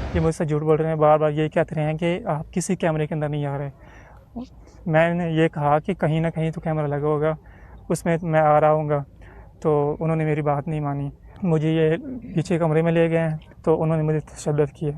ये मुझसे झूठ बोल रहे हैं, बार बार यही कहते रहे हैं कि आप किसी कैमरे के अंदर नहीं आ रहे। मैंने ये कहा कि कहीं ना कहीं तो कैमरा लगा होगा, उसमें मैं आ रहा हूँगा, तो उन्होंने मेरी बात नहीं मानी। मुझे ये पीछे कमरे में ले गए हैं, तो उन्होंने मुझे तशद्दुद किया।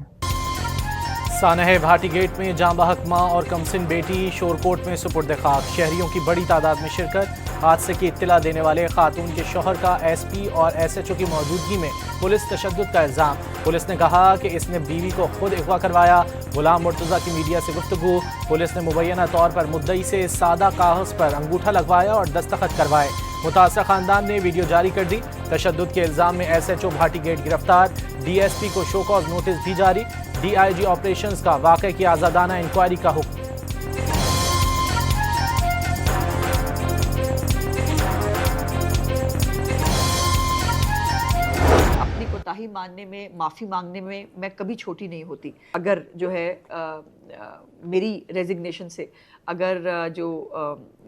सानह भाटी गेट में जाँ बहक माँ और कमसिन बेटी शोरकोट में सुपुर्द खाक। शहरियों की बड़ी तादाद में शिरकत। हादसे की इत्तला देने वाले खातून के शौहर का एसपी और एसएचओ की मौजूदगी में पुलिस तशद्दुद का इल्ज़ाम। पुलिस ने कहा कि इसने बीवी को खुद अगवा करवाया। गुलाम मुर्तज़ा की मीडिया से गुफ्तगू। पुलिस ने मुबैना तौर पर मुद्दई से सादा कागज़ पर अंगूठा लगवाया और दस्तखत करवाए। मुतासरा खानदान ने वीडियो जारी कर दी। तशद्दुद के इल्ज़ाम में एसएचओ भाटी गेट गिरफ्तार। डीएसपी को शो कॉज नोटिस भी जारी। डीआईजी ऑपरेशंस का वाक़े की आज़ादाना इंक्वायरी का हुक्म। अपनी कोताही मानने में, माफ़ी मांगने में मैं कभी छोटी नहीं होती। अगर जो है मेरी रेजिग्नेशन से अगर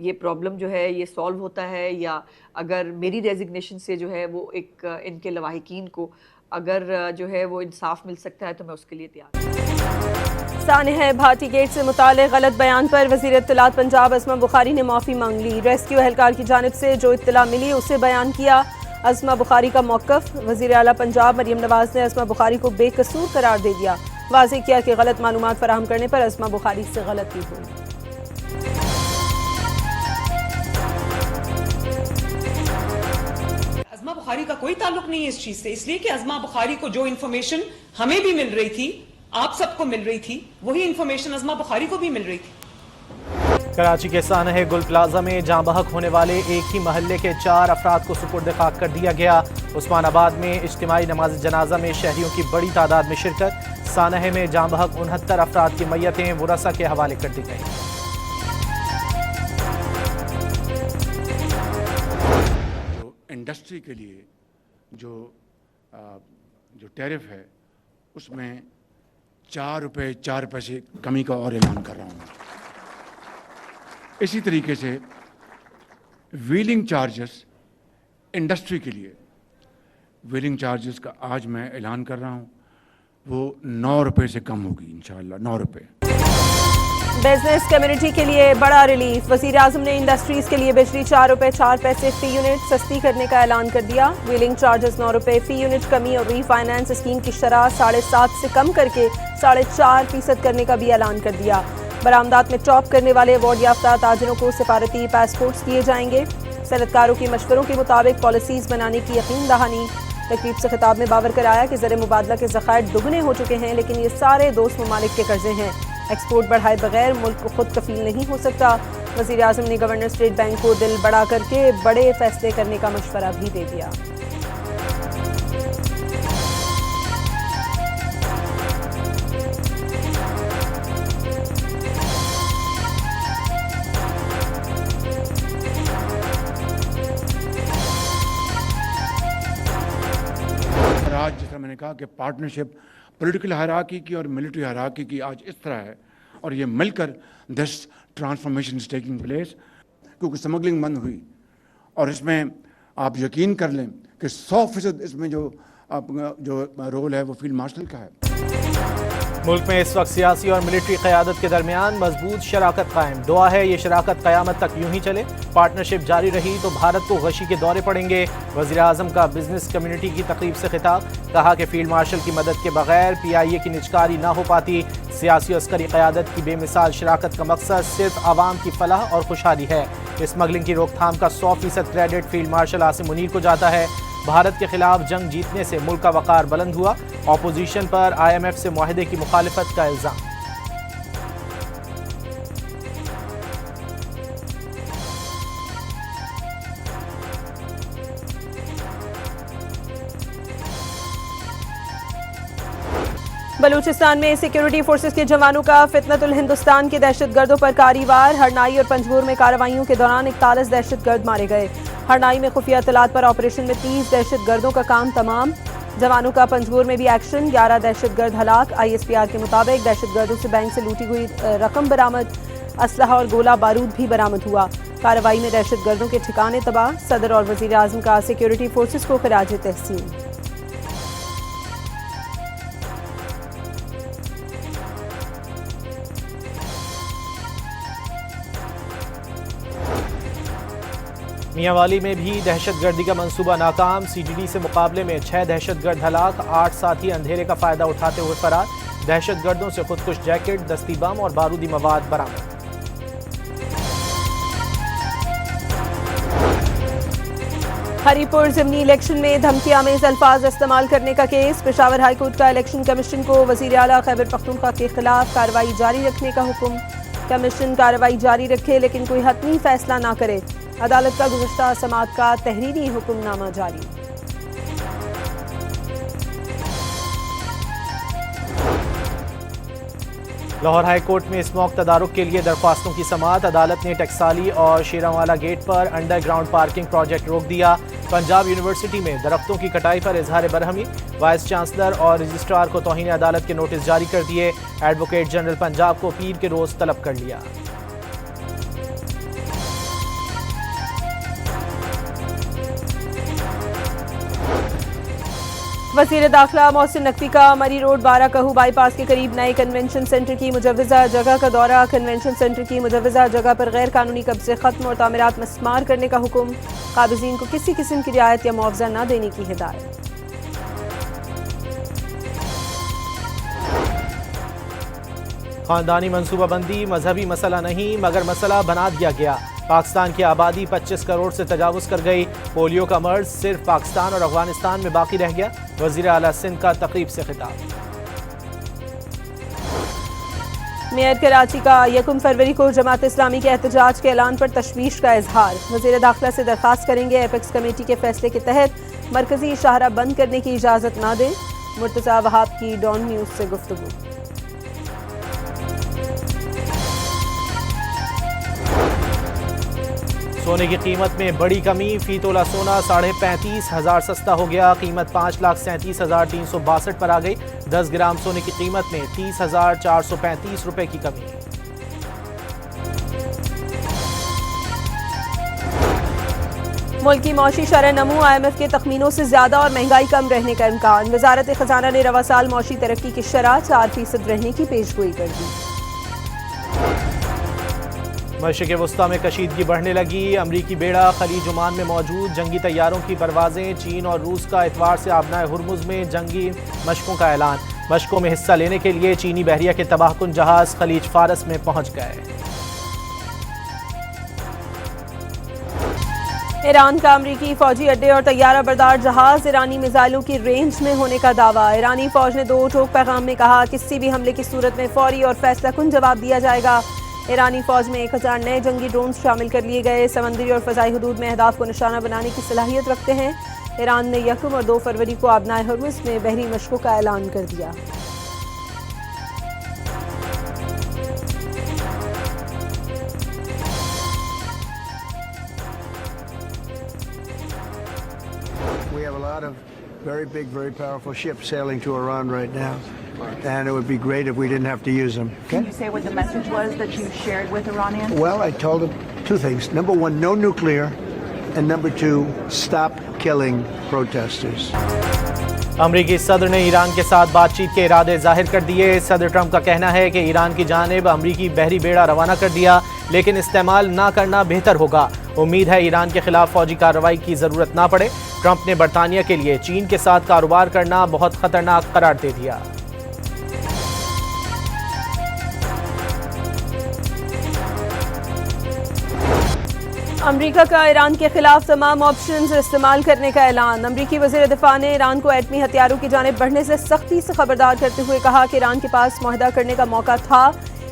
ये प्रॉब्लम जो है ये सॉल्व होता है, या अगर मेरी रेजिग्नेशन से जो है वो एक इनके लवाहिकीन को अगर जो है वो इंसाफ मिल सकता है, तो मैं उसके लिए तैयार हूँ। सानह भाटी गेट से मुताल्लिक़ गलत बयान पर वज़ीर इत्तलात पंजाब अस्मा बुखारी ने माफ़ी मांग ली। रेस्क्यू एहलकार की जानिब से जो इत्तला मिली उसे बयान किया। अस्मा बुखारी का मौक़िफ़। वज़ीर आला पंजाब मरियम नवाज़ ने अस्मा बुखारी को बेकसूर करार दे दिया। वाज़ेह किया कि गलत मालूमात फराहम करने पर अस्मा बुखारी से गलती हुई। अस्मा बुखारी का कोई ताल्लुक नहीं है इस चीज से, इसलिए कि अस्मा बुखारी को जो इन्फॉर्मेशन हमें भी मिल रही थी, आप सबको मिल रही थी, वही इन्फॉर्मेशन अस्मा बुखारी को भी मिल रही थी। कराची के सानह गुल प्लाजा में जाँ बहक होने वाले एक ही महल्ले के 4 अफराद को सुपुर्द खाक कर दिया गया। उस्मानाबाद में इज्तिमाई नमाज जनाजा में शहरियों की बड़ी तादाद में शिरकत। सानह में जाँ बहक 69 अफराद की मैयतें वरसा के हवाले कर दी गई। इंडस्ट्री के लिए जो टैरिफ है उसमें 4 रुपये 4 पैसे कमी का और ऐलान कर रहा हूँ। इसी तरीके से व्हीलिंग चार्जेस इंडस्ट्री के लिए, व्हीलिंग चार्जेस का आज मैं ऐलान कर रहा हूँ, वो 9 रुपये से कम होगी इंशाअल्लाह, 9 रुपये। बिजनेस कम्युनिटी के लिए बड़ा रिलीफ। वज़ीर आज़म ने इंडस्ट्रीज के लिए बिजली 4 रुपये 4 पैसे फी यूनिट सस्ती करने का ऐलान कर दिया। व्हीलिंग चार्जेस 9 रुपये फी यूनिट कमी और रीफाइनेंस स्कीम की शरह 7.5 से कम करके 4.5% करने का भी ऐलान कर दिया। बरामदात में टॉप करने वाले अवार्ड याफ्ता ताजरों को सिफारती पासपोर्ट्स दिए जाएंगे। सनतकारों के मशवरों के मुताबिक पॉलिसीज बनाने की यकीन दहानी। तकरीब से खिताब में बावर कराया कि ज़र मुबादला के ज़खायर दुगने हो चुके हैं, लेकिन ये सारे दोस्त ममालिक के कर्जे हैं। एक्सपोर्ट बढ़ाए बगैर मुल्क को खुद कफील नहीं हो सकता। वज़ीर आज़म ने गवर्नर स्टेट बैंक को दिल बड़ा करके बड़े फैसले करने का मशवरा भी दे दिया। आज जिस तरह मैंने कहा कि पार्टनरशिप पॉलिटिकल हायरार्की की और मिलिट्री हायरार्की की आज इस तरह है, और ये मिलकर this transformation is taking place, क्योंकि स्मगलिंग बंद हुई। और इसमें आप यकीन कर लें कि 100% इसमें जो रोल है वो फील्ड मार्शल का है। मुल्क में इस वक्त सियासी और मिलिट्री क़यादत के दरमियान मजबूत शराकत कायम। दुआ है ये शराकत क़यामत तक यूं ही चले। पार्टनरशिप जारी रही तो भारत को गशी के दौरे पड़ेंगे। वज़ीर आज़म का बिजनेस कम्युनिटी की तकरीब से खिताब। कहा कि फील्ड मार्शल की मदद के बगैर PIA की निजकारी ना हो पाती। सियासी और अस्करी क़यादत की बेमिसाल शराकत का मकसद सिर्फ आवाम की फलाह और खुशहाली है। स्मगलिंग की रोकथाम का 100% credit field marshal Asim Munir को जाता है। भारत के खिलाफ जंग जीतने से मुल्क का वक़ार बुलंद हुआ। ऑपोजिशन पर IMF से मुआहदे की मुखालिफत का इल्ज़ाम। बलूचिस्तान में सिक्योरिटी फोर्सेस के जवानों का फितनतुल हिंदुस्तान के दहशतगर्दों पर कारवार। हरनाई और पंजगुर में कार्रवाइयों के दौरान 41 दहशतगर्द मारे गए। हरनाई में खुफिया इत्तलात पर ऑपरेशन में 30 दहशतगर्दों का काम तमाम। जवानों का पंजगुर में भी एक्शन। 11 दहशतगर्द हलाक। ISPR के मुताबिक दहशतगर्दों से बैंक से लूटी हुई रकम बरामद। असलहा और गोला बारूद भी बरामद हुआ। कार्रवाई में दहशतगर्दों के ठिकाने तबाह। सदर और वजीर आजम का सिक्योरिटी फोर्सेस को खिराज तहसीन। मियांवाली में भी दहशतगर्दी का मंसूबा नाकाम, सीटीडी से मुकाबले में 6 दहशतगर्द हलाक, 8 साथी अंधेरे का फायदा उठाते हुए फरार। दहशतगर्दों से खुदकुश जैकेट, दस्ती बम और बारूदी मवाद बरामद। हरीपुर ज़िमनी इलेक्शन में धमकी आमेज अल्फाज इस्तेमाल करने का केस। पेशावर हाईकोर्ट का इलेक्शन कमीशन को वज़ीर आला खैबर पख्तूनख्वा के खिलाफ कार्रवाई जारी रखने का हुक्म। कमीशन कार्रवाई जारी रखे लेकिन कोई हतमी फैसला ना करे। अदालत का गुज़श्ता समाअत का तहरीरी हुक्मनामा जारी। लाहौर हाई कोर्ट में स्मॉक तदारुक के लिए दरख्वास्तों की समाअत। अदालत ने टकसाली और शेरावाला गेट पर अंडरग्राउंड पार्किंग प्रोजेक्ट रोक दिया। पंजाब यूनिवर्सिटी में दरख्तों की कटाई पर इजहार बरहमी, वाइस चांसलर और रजिस्ट्रार को तौहीन अदालत के नोटिस जारी कर दिए। एडवोकेट जनरल पंजाब को पीर के रोज तलब कर लिया। वज़ीर दाखिला मोहसिन नकवी का मरी रोड बारा कहू बाईपास के करीब नए कन्वेंशन सेंटर की मुजव्वज़ा जगह का दौरा। कन्वेंशन सेंटर की मुजव्वज़ा जगह पर गैर कानूनी कब्जे खत्म और तामीरात मस्मार करने का हुक्म। काबिज़ीन को किसी किस्म की रियायत या मुआवजा न देने की हिदायत। खानदानी मनसूबाबंदी मजहबी मसला नहीं मगर मसला बना दिया गया। पाकिस्तान की आबादी 25 करोड़ से तजावुज कर गई। पोलियो का मर्ज सिर्फ पाकिस्तान और अफगानिस्तान में बाकी रह गया। वज़ीर आला सिंध का तकरीब से खिताब। मेयर कराची का 1 फरवरी को जमात इस्लामी के एहतजाज के ऐलान पर तशवीश का इजहार। वज़ीर दाखिला से दरख्वास्त करेंगे एपेक्स कमेटी के फैसले के तहत मरकजी शाहरा बंद करने की इजाज़त ना दें। मुर्तज़ा वहाब की डॉन न्यूज़ से गुफ्तगू। सोने की कीमत में बड़ी कमी, फी तोला सोना 35,500 सस्ता हो गया। कीमत 5,37,362 पर आ गई। 10 ग्राम सोने की कीमत में 30,435 रुपए की कमी। मुल्क की मौशी शरह नमू IMF के तखमीनों से ज्यादा और महंगाई कम रहने का इम्कान। वजारत खजाना ने रवा साल मौशी तरक्की की शरह 4% रहने की पेशगोई कर दी। मशरिक़ वस्ता में कशीदगी बढ़ने लगी। अमरीकी बेड़ा खलीज ओमान में मौजूद। जंगी तैयारों की परवाजें। चीन और रूस का इतवार से आबनाए हुर्मुज़ में जंगी मशकों का ऐलान। मशकों में हिस्सा लेने के लिए चीनी बहरिया के तबाहकुन जहाज खलीज फारस में पहुंच गए। ईरान का अमरीकी फौजी अड्डे और तैयारा बरदार जहाज ईरानी मिसाइलों की रेंज में होने का दावा। ईरानी फौज ने 2 टोक पैगाम में कहा किसी भी हमले की सूरत में फौरी और फैसला कुन जवाब दिया जाएगा। ईरानी फौज में 1000 नए जंगी ड्रोन शामिल कर लिए गए। समंदरी और फ़ज़ाई हुदूद में अहदाफ को निशाना बनाने की सलाहियत रखते हैं। ईरान ने 1 और 2 फरवरी को आबनाए हुर्मुज़ में बहरी मशकों का ऐलान कर दिया। We have a lot of very big, very powerful ships sailing to Iran right now. And it would be great if we didn't have to use them. Okay? Can you say what the message was that you shared with Iranians? Well, I told them 2 things. Number 1, no nuclear. And number 2, stop killing protesters. अमरीकी सदर ने Iran के साथ बातचीत के इरादे जाहिर कर दिए। सदर ट्रंप का कहना है कि ईरान की जानिब अमरीकी बहरी बेड़ा रवाना कर दिया लेकिन इस्तेमाल ना करना बेहतर होगा। उम्मीद है ईरान के खिलाफ फौजी कार्रवाई की जरूरत ना पड़े। ट्रंप ने बरतानिया के लिए चीन के साथ कारोबार करना बहुत खतरनाक करार दे दिया। अमरीका का ईरान के खिलाफ तमाम ऑप्शंस इस्तेमाल करने का ऐलान। अमरीकी वज़ीर दिफा ने ईरान को एटमी हथियारों की जानिब बढ़ने से सख्ती से खबरदार करते हुए कहा कि ईरान के पास मुआहदा करने का मौका था।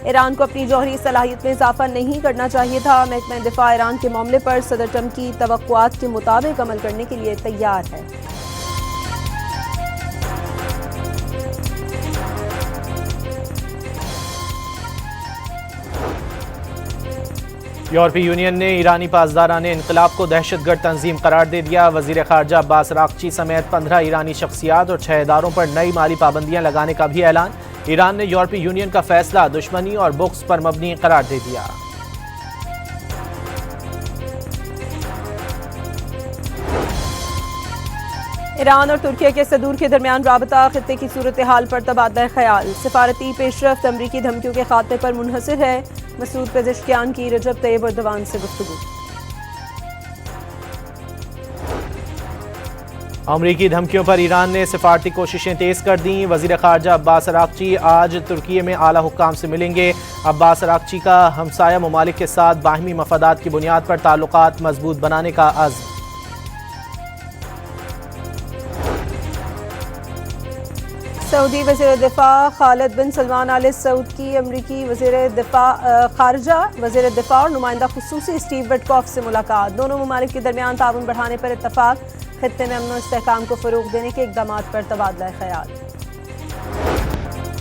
ईरान को अपनी जौहरी सलाहियत में इजाफा नहीं करना चाहिए था। महकमा दिफा ईरान के मामले पर सदर ट्रंप की तवक्कुआत के मुताबिक अमल करने के लिए तैयार है। यूरोपीय यूनियन ने ईरानी पासदाराने इनकलाब को दहशतगर्द तंजीम करार दे दिया। वजीर खारजा अब्बास अरागची समेत 15 ईरानी शख्सियात और 6 इदारों पर नई माली पाबंदियां लगाने का भी ऐलान। ईरान ने यूरोपीय यूनियन का फैसला दुश्मनी और बुग़्ज़ पर मबनी करार दे दिया। ईरान और तुर्की के सदूर के दरमियान राबता खित्ते की सूरत हाल पर तबादला ख्याल। सिफारती पेशरफ्त अमरीकी धमकियों के खात्मे पर मुनहसर है। मसूद पेज़ेश्कियान की रजब तैयब एर्दोगान से गुफ्तगू। अमरीकी धमकियों पर ईरान ने सिफारती कोशिशें तेज कर दी। वजीर खारजा अब्बास अरागची आज तुर्की में आला हुक्काम से मिलेंगे। अब्बास अरागची का हमसाया ममालिक के साथ बाहमी मफादात की बुनियाद पर ताल्लुकात मजबूत बनाने का अज़्म। सऊदी वज़ीर दिफा खालिद बिन सलमान आल सऊद की अमरीकी वज़ीर दिफा खारजा वज़ीर दिफा और नुमाइंदा खुसूसी स्टीव विटकॉफ से मुलाकात। दोनों ममालिक के दरमियान ताउन बढ़ाने पर इत्तफाक। खित्ते में अमन और इस्तेहकाम को फ़रोग़ देने के इक़दाम पर तबादला ख़याल।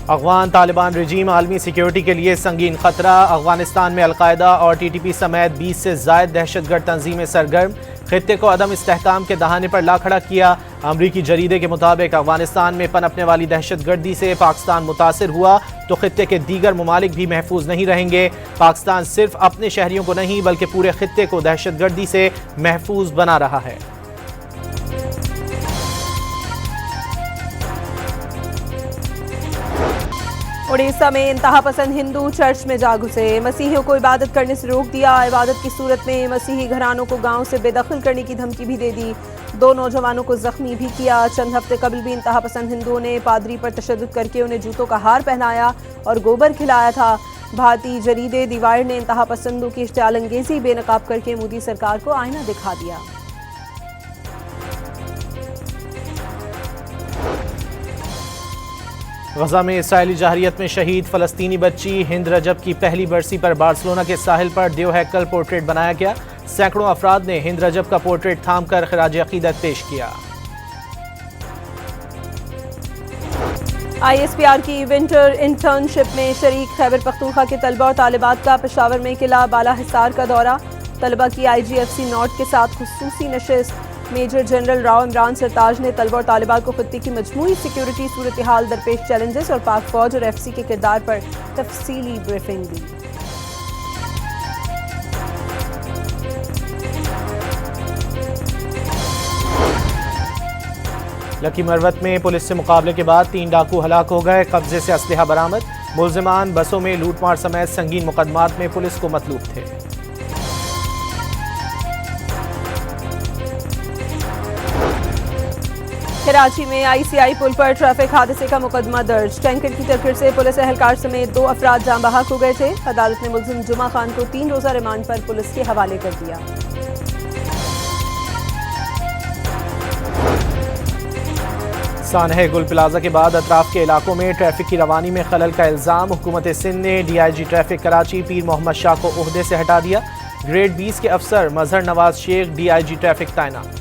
अफ़गान तालिबान रजीम आलमी सिक्योरिटी के लिए संगीन खतरा। अफगानिस्तान में अलकायदा और TTP समेत 20 से ज़ायद दहशतगर्द तंजीमें सरगर्म। खित्ते को अदम इस्तेहकाम के दहाने पर ला खड़ा किया। अमरीकी जरीदे के मुताबिक अफगानिस्तान में पनपने वाली दहशतगर्दी से पाकिस्तान मुतासिर हुआ तो खित्ते के दीगर ममालिक भी महफूज नहीं रहेंगे। पाकिस्तान सिर्फ अपने शहरियों को नहीं बल्कि पूरे खित्ते को दहशतगर्दी से महफूज बना रहा है। उड़ीसा में इंतहा पसंद हिंदू चर्च में जा घुसे। मसीहियों को इबादत करने से रोक दिया। इबादत की सूरत में मसीही घरानों को गांव से बेदखल करने की धमकी भी दे दी। 2 नौजवानों को जख्मी भी किया। चंद हफ्ते कबल भी इंतहा पसंद हिंदुओं ने पादरी पर तशद्दुद करके उन्हें जूतों का हार पहनाया और गोबर खिलाया था। भारतीय जरीदे दी वायर ने इंतहा पसंदों की इश्तियाल अंगेजी बेनकाब करके मोदी सरकार को आईना दिखा दिया। गजा में इसराइली जहरियत में शहीद फ़लस्तीनी बच्ची हिंद रजब की पहली बरसी पर बार्सिलोना के साहिल पर देव हैकल पोर्ट्रेट बनाया गया। सैकड़ों अफराद ने हिंद रजब का पोर्ट्रेट थाम कर खिराज अकीदत पेश किया। ISPR की विंटर इंटर्नशिप में शरीक खैबर पख्तूनख्वा के तलबा और तालिबात का पेशावर में किला बाला हिसार का दौरा। तलबा की IGFC नॉट के साथ खुसूसी नशिस्त। मेजर जनरल राव इमरान सरताज ने तलबा और तालिबात को खित्ते की मजमूई सिक्योरिटी सूरत हाल, दरपेश चैलेंजेस और पाक फौज और FC के किरदार पर तफसीली ब्रीफिंग दी। लकी मरवत में पुलिस से मुकाबले के बाद 3 डाकू हलाक हो गए। कब्जे से असलहा बरामद। मुलजिमान बसों में लूटमार समेत संगीन मुकदमात में पुलिस को मतलूब थे। कराची में ICI पुल पर ट्रैफिक हादसे का मुकदमा दर्ज। टैंकर की टक्कर से पुलिस एहलकार समेत 2 अफराद जान बहक हो गए थे। अदालत ने मुलजिम जुमा खान को 3 रोज़ा रिमांड पर पुलिस के हवाले कर दिया। सानहे गुल प्लाजा के बाद अतराफ के इलाकों में ट्रैफिक की रवानी में खलल का इल्जाम। हुकूमत सिंध ने DIG ट्रैफिक कराची पीर मोहम्मद शाह को ओहदे से हटा दिया। ग्रेड 20 के अफसर मजहर नवाज शेख DIG ट्रैफिक तैनात।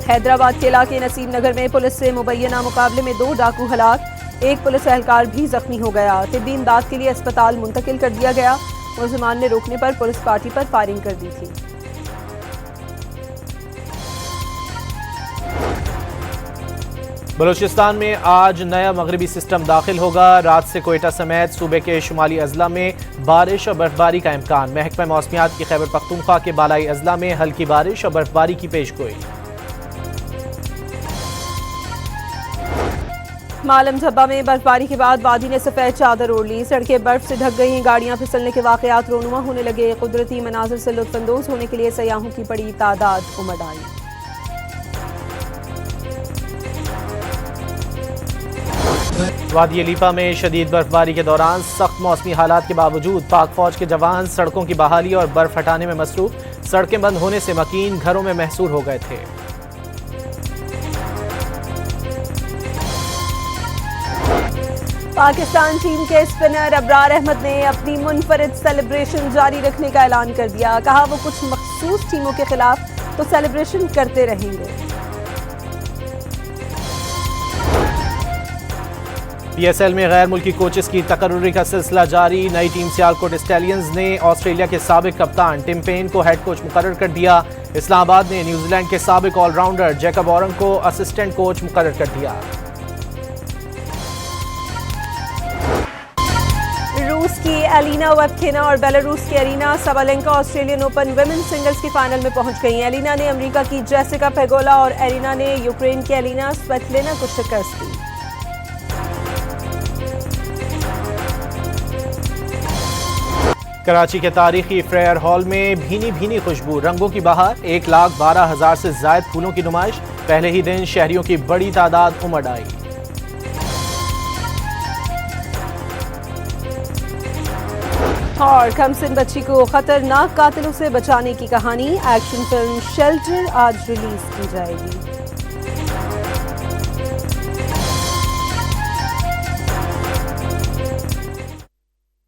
हैदराबाद के इलाके नसीम नगर में पुलिस से मुबैना मुकाबले में 2 डाकू हलाक। एक पुलिस एहलकार भी जख्मी हो गया। तिब्बी इमदाद के लिए अस्पताल मुंतकिल कर दिया गया। मुलजिमान ने रोकने पर पुलिस पार्टी पर फायरिंग कर दी थी। बलूचिस्तान में आज नया मगरबी सिस्टम दाखिल होगा। रात से कोयटा समेत सूबे के शुमाली अजला में बारिश और बर्फबारी का इम्कान। महकमा मौसमियात की खैबर पख्तूनख्वा के बालाई अजला में हल्की बारिश और बर्फबारी की पेशगोई। मालम झब्बा में बर्फबारी के बाद वादी ने सफेद चादर ओढ़ ली। सड़कें बर्फ से ढक गई। गाड़ियां फिसलने के वाकयात रोनुमा होने लगे। कुदरती मनाजिर से लुत्फानंदोज होने के लिए सयाहों की बड़ी तादाद उमड़ आई। वादी लीपा में शदीद बर्फबारी के दौरान सख्त मौसमी हालात के बावजूद पाक फौज के जवान सड़कों की बहाली और बर्फ हटाने में मसरूफ। सड़कें बंद होने से मकीन घरों में महसूर हो गए थे। पाकिस्तान टीम के स्पिनर अबरार अहमद ने अपनी मुनफरिद सेलिब्रेशन जारी रखने का ऐलान कर दिया। कहा वो कुछ मखसूस टीमों के खिलाफ तो सेलिब्रेशन करते रहेंगे। PSL में गैर मुल्की कोचेस की तकर्रुरी का सिलसिला जारी। नई टीम सियालकोट स्टैलियंस ने ऑस्ट्रेलिया के साबिक कप्तान टिम पेन को हेड कोच मुकर्रर कर दिया। इस्लामाबाद ने न्यूजीलैंड के साबिक ऑलराउंडर जैकब ऑरंग को असिस्टेंट कोच मुकर्रर कर दिया। रूस की एलिना वेबकिना और बेलारूस की arena Sabalenka Australian open women singles की फाइनल में पहुंच गई। एलिना ने अमेरिका की जेसिका पेगोला और एरिना ने यूक्रेन की एलिना स्वेटलिना को शिकस्त दी। कराची के तारीखी फ्रेयर हॉल में भीनी भीनी खुशबू, रंगों की बहार, 1,12,000 से ज्यादा फूलों की नुमाइश। पहले ही दिन शहरियों की बड़ी तादाद उमड़ आई। और कमसिन बच्ची को खतरनाक कातिलों से बचाने की कहानी, एक्शन फिल्म शेल्टर आज रिलीज की जाएगी।